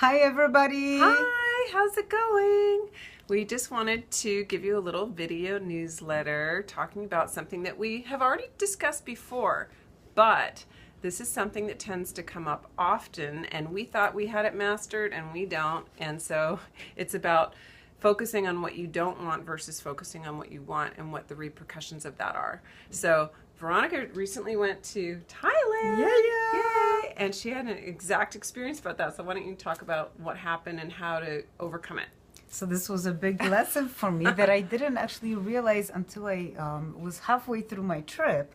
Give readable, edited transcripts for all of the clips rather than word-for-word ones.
Hi, everybody. Hi, how's it going? We just wanted to give you a little video newsletter talking about something that we have already discussed before, but this is something that tends to come up often, and we thought we had it mastered, and we don't. And so it's about focusing on what you don't want versus focusing on what you want and what the repercussions of that are. So Veronica recently went to Thailand. Yeah. Yay! And she had an exact experience about that. So why don't you talk about what happened and how to overcome it? So this was a big lesson for me that I didn't actually realize until I was halfway through my trip.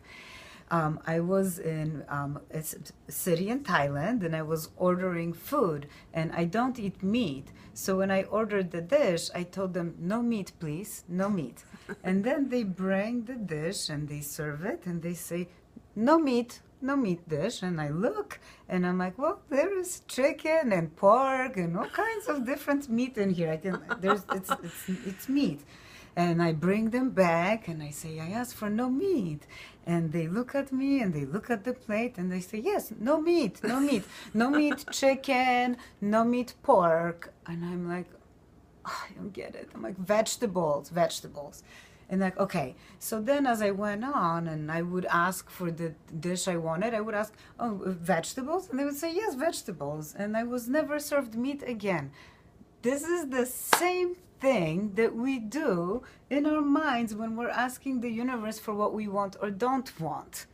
I was in a city in Thailand and I was ordering food, and I don't eat meat. So when I ordered the dish, I told them, no meat, please, no meat. And then they bring the dish and they serve it and they say, no meat, no meat dish. And I look and I'm like, well, there is chicken and pork and all kinds of different meat in here. It's meat. And I bring them back and I say, I asked for no meat. And they look at me and they look at the plate and they say, yes, no meat, no meat, no meat chicken, no meat pork. And I'm like, oh, I don't get it. I'm like, vegetables, vegetables. And like, okay. So then as I went on and I would ask for the dish I wanted, I would ask, oh, vegetables? And they would say, yes, vegetables. And I was never served meat again. This is the same thing that we do in our minds when we're asking the universe for what we want or don't want.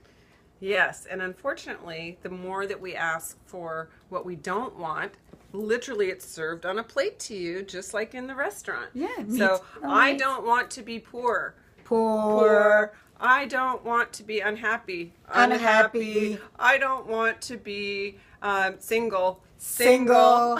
Yes, and unfortunately, the more that we ask for what we don't want, literally it's served on a plate to you, just like in the restaurant. Yeah, meat. So No I meat. don't want to be poor. Poor. I don't want to be unhappy. Unhappy. I don't want to be single. Single.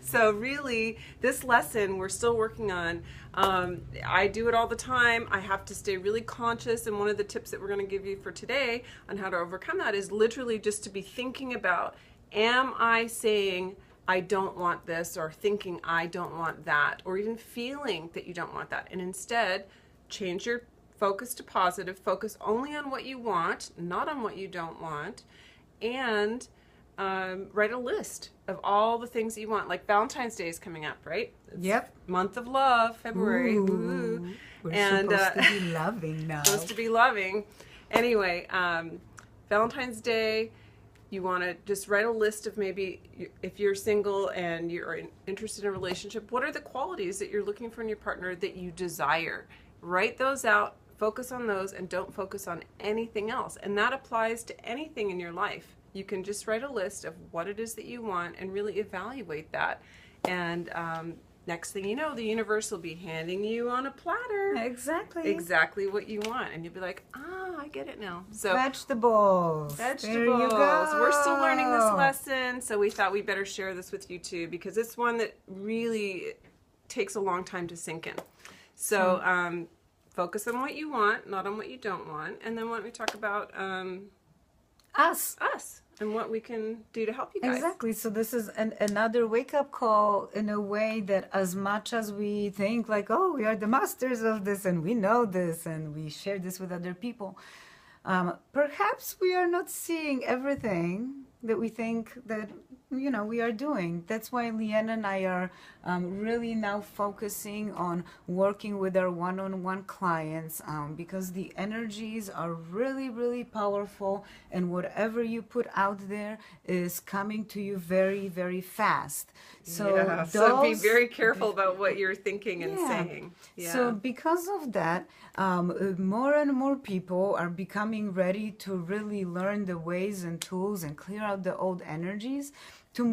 So really, this lesson we're still working on. I do it all the time. I have to stay really conscious, and one of the tips that we're going to give you for today on how to overcome that is literally just to be thinking about, am I saying I don't want this, or thinking I don't want that, or even feeling that you don't want that, and instead change your focus to positive, focus only on what you want, not on what you don't want, and write a list of all the things that you want. Like Valentine's Day is coming up, right? It's Yep. month of love, February. Ooh, Ooh. we're And supposed to be loving now. supposed to be loving. Anyway, Valentine's Day, you want to just write a list of maybe if you're single and you're interested in a relationship, what are the qualities that you're looking for in your partner that you desire? Write those out, focus on those, and don't focus on anything else. And that applies to anything in your life. You can just write a list of what it is that you want and really evaluate that. And next thing you know, the universe will be handing you on a platter exactly what you want. And you'll be like, ah, I get it now. So Vegetables. There you go. We're still learning this lesson, so we thought we'd better share this with you too, because it's one that really takes a long time to sink in. So focus on what you want, not on what you don't want. And then why don't we talk about Us. and what we can do to help you guys. Exactly. So this is another wake-up call in a way that as much as we think like, oh, we are the masters of this and we know this and we share this with other people, perhaps we are not seeing everything that we think that, you know, we are doing. That's why Leanna and I are really now focusing on working with our one-on-one clients, because the energies are really, really powerful, and whatever you put out there is coming to you very, very fast. So, yeah, so be very careful about what you're thinking and saying. Yeah. So because of that, more and more people are becoming ready to really learn the ways and tools and clear out the old energies to